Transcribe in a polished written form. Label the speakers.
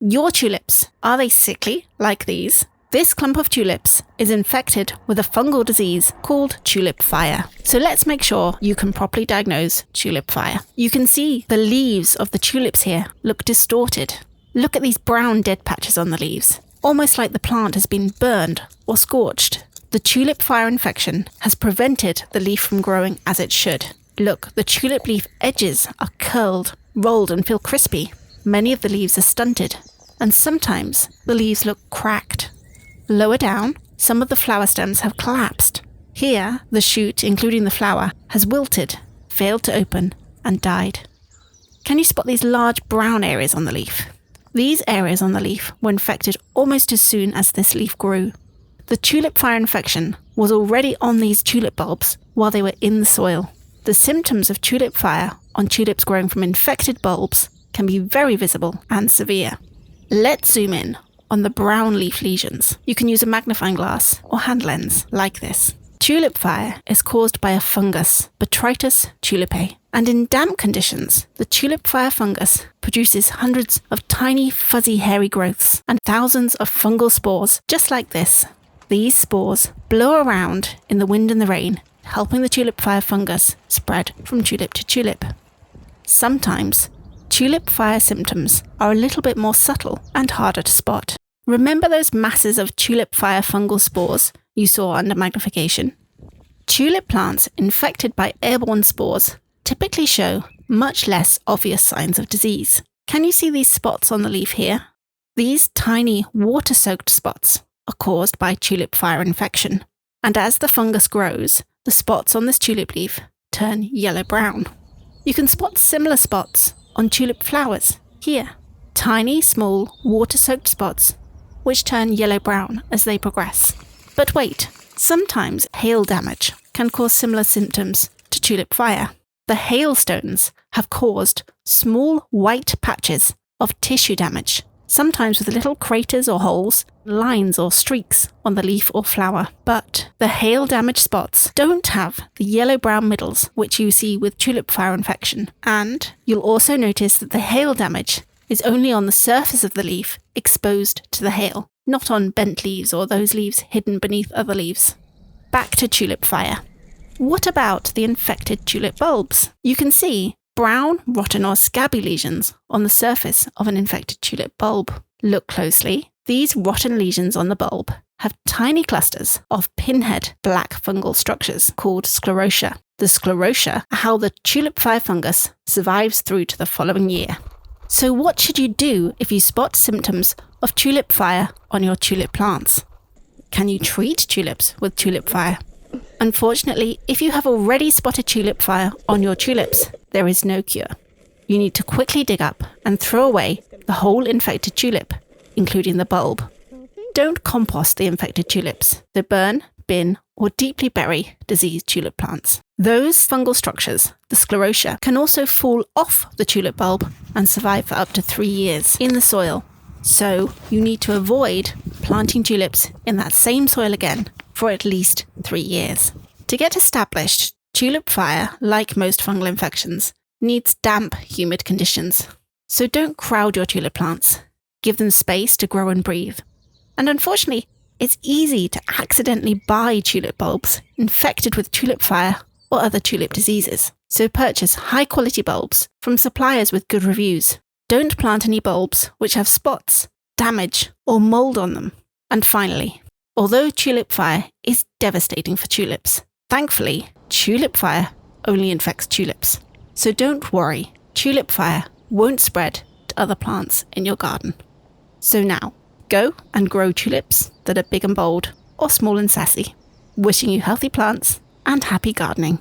Speaker 1: Your tulips, are they sickly, like these? This clump of tulips is infected with a fungal disease called Tulip Fire. So let's make sure you can properly diagnose Tulip Fire. You can see the leaves of the tulips here look distorted. Look at these brown dead patches on the leaves, almost like the plant has been burned or scorched. The Tulip Fire infection has prevented the leaf from growing as it should. Look, the tulip leaf edges are curled, rolled and feel crispy. Many of the leaves are stunted, and sometimes the leaves look cracked. Lower down, some of the flower stems have collapsed. Here, the shoot, including the flower, has wilted, failed to open, and died. Can you spot these large brown areas on the leaf? These areas on the leaf were infected almost as soon as this leaf grew. The Tulip Fire infection was already on these tulip bulbs while they were in the soil. The symptoms of Tulip Fire on tulips growing from infected bulbs can be very visible and severe. Let's zoom in on the brown leaf lesions. You can use a magnifying glass or hand lens like this. Tulip Fire is caused by a fungus, Botrytis tulipae, and in damp conditions, the Tulip Fire fungus produces hundreds of tiny fuzzy hairy growths and thousands of fungal spores just like this. These spores blow around in the wind and the rain, helping the Tulip Fire fungus spread from tulip to tulip. Sometimes, Tulip Fire symptoms are a little bit more subtle and harder to spot. Remember those masses of Tulip Fire fungal spores you saw under magnification? Tulip plants infected by airborne spores typically show much less obvious signs of disease. Can you see these spots on the leaf here? These tiny water-soaked spots are caused by Tulip Fire infection, and as the fungus grows, the spots on this tulip leaf turn yellow-brown. You can spot similar spots on tulip flowers here, tiny, small, water-soaked spots which turn yellow-brown as they progress. But wait, sometimes hail damage can cause similar symptoms to Tulip Fire. The hailstones have caused small white patches of tissue damage, sometimes with little craters or holes, lines or streaks on the leaf or flower. But the hail-damaged spots don't have the yellow-brown middles which you see with Tulip Fire infection. And you'll also notice that the hail damage is only on the surface of the leaf exposed to the hail, not on bent leaves or those leaves hidden beneath other leaves. Back to Tulip Fire. What about the infected tulip bulbs? You can see brown, rotten or scabby lesions on the surface of an infected tulip bulb. Look closely. These rotten lesions on the bulb have tiny clusters of pinhead black fungal structures called sclerotia. The sclerotia are how the Tulip Fire fungus survives through to the following year. So what should you do if you spot symptoms of Tulip Fire on your tulip plants? Can you treat tulips with Tulip Fire? Unfortunately, if you have already spotted Tulip Fire on your tulips, there is no cure. You need to quickly dig up and throw away the whole infected tulip, including the bulb. Don't compost the infected tulips, so burn, bin, or deeply bury diseased tulip plants. Those fungal structures, the sclerotia, can also fall off the tulip bulb and survive for up to 3 years in the soil. So you need to avoid planting tulips in that same soil again for at least 3 years. To get established, Tulip Fire, like most fungal infections, needs damp, humid conditions. So don't crowd your tulip plants. Give them space to grow and breathe. And unfortunately, it's easy to accidentally buy tulip bulbs infected with Tulip Fire or other tulip diseases. So purchase high-quality bulbs from suppliers with good reviews. Don't plant any bulbs which have spots, damage, or mold on them. And finally, although Tulip Fire is devastating for tulips, thankfully, Tulip Fire only infects tulips. So don't worry, Tulip Fire won't spread to other plants in your garden. So now, go and grow tulips that are big and bold or small and sassy. Wishing you healthy plants and happy gardening.